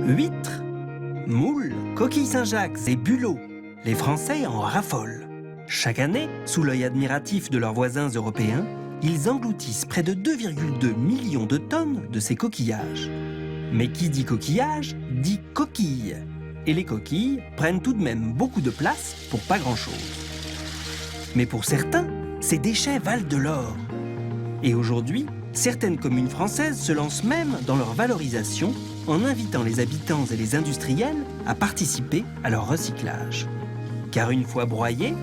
Huîtres, moules, coquilles Saint-Jacques et bulots, les Français en raffolent. Chaque année, sous l'œil admiratif de leurs voisins européens, ils engloutissent près de 2,2 millions de tonnes de ces coquillages. Mais qui dit coquillage, dit coquille. Et les coquilles prennent tout de même beaucoup de place pour pas grand-chose. Mais pour certains, ces déchets valent de l'or. Et aujourd'hui, certaines communes françaises se lancent même dans leur valorisation en invitant les habitants et les industriels à participer à leur recyclage. Car une fois broyées,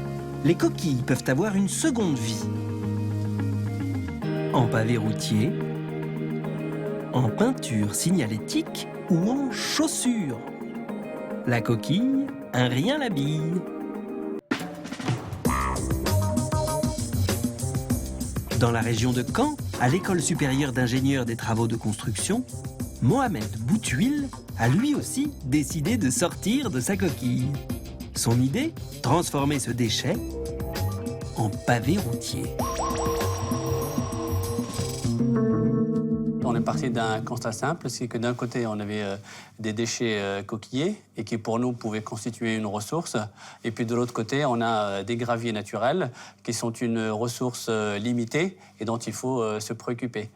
les coquilles peuvent avoir une seconde vie. En pavé routier, en peinture signalétique ou en chaussures. La coquille, un rien l'habille. Dans la région de Caen, à l'École supérieure d'ingénieurs des travaux de construction, Mohamed Boutouil a lui aussi décidé de sortir de sa coquille. Son idée, transformer ce déchet en pavé routier. On est parti d'un constat simple, c'est que d'un côté, on avait des déchets coquillés et qui, pour nous, pouvaient constituer une ressource. Et puis de l'autre côté, on a des graviers naturels qui sont une ressource limitée et dont il faut se préoccuper.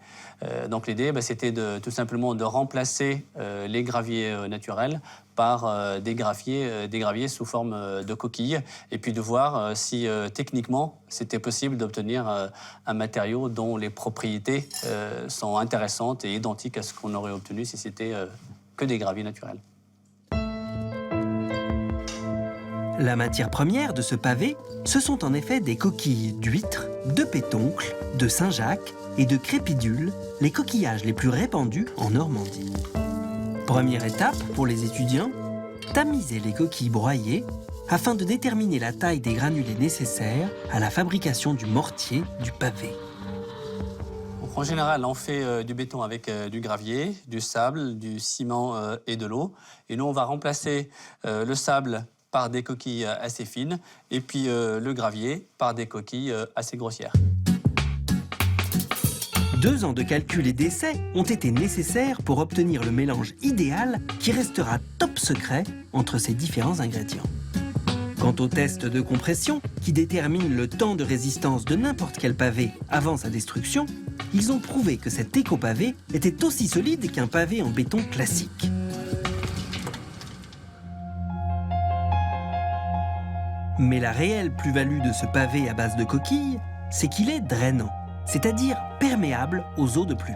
Donc l'idée, c'était tout simplement de remplacer les graviers naturels par des graviers sous forme de coquilles, et puis de voir si techniquement c'était possible d'obtenir un matériau dont les propriétés sont intéressantes et identiques à ce qu'on aurait obtenu si c'était que des graviers naturels. La matière première de ce pavé, ce sont en effet des coquilles d'huîtres, de pétoncles, de Saint-Jacques et de crépidules, les coquillages les plus répandus en Normandie. Première étape pour les étudiants, tamiser les coquilles broyées afin de déterminer la taille des granulés nécessaires à la fabrication du mortier du pavé. En général, on fait du béton avec du gravier, du sable, du ciment et de l'eau. Et nous, on va remplacer le sable par des coquilles assez fines et puis le gravier par des coquilles assez grossières. 2 ans de calcul et d'essais ont été nécessaires pour obtenir le mélange idéal qui restera top secret entre ces différents ingrédients. Quant au test de compression, qui détermine le temps de résistance de n'importe quel pavé avant sa destruction, ils ont prouvé que cet éco-pavé était aussi solide qu'un pavé en béton classique. Mais la réelle plus-value de ce pavé à base de coquilles, c'est qu'il est drainant, c'est-à-dire perméable aux eaux de pluie.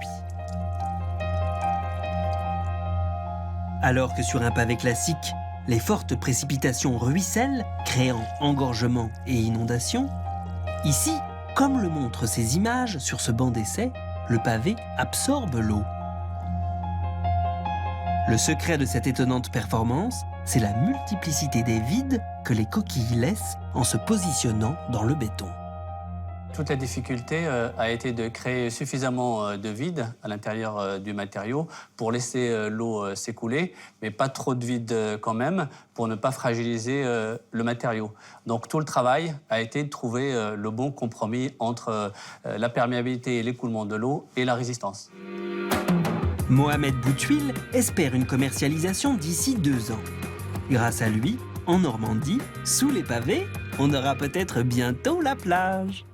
Alors que sur un pavé classique, les fortes précipitations ruissellent, créant engorgement et inondations, ici, comme le montrent ces images sur ce banc d'essai, le pavé absorbe l'eau. Le secret de cette étonnante performance, c'est la multiplicité des vides que les coquilles laissent en se positionnant dans le béton. Toute la difficulté a été de créer suffisamment de vide à l'intérieur du matériau pour laisser l'eau s'écouler, mais pas trop de vide quand même pour ne pas fragiliser le matériau. Donc tout le travail a été de trouver le bon compromis entre la perméabilité et l'écoulement de l'eau et la résistance. Mohamed Boutouil espère une commercialisation d'ici 2 ans. Grâce à lui, en Normandie, sous les pavés, on aura peut-être bientôt la plage.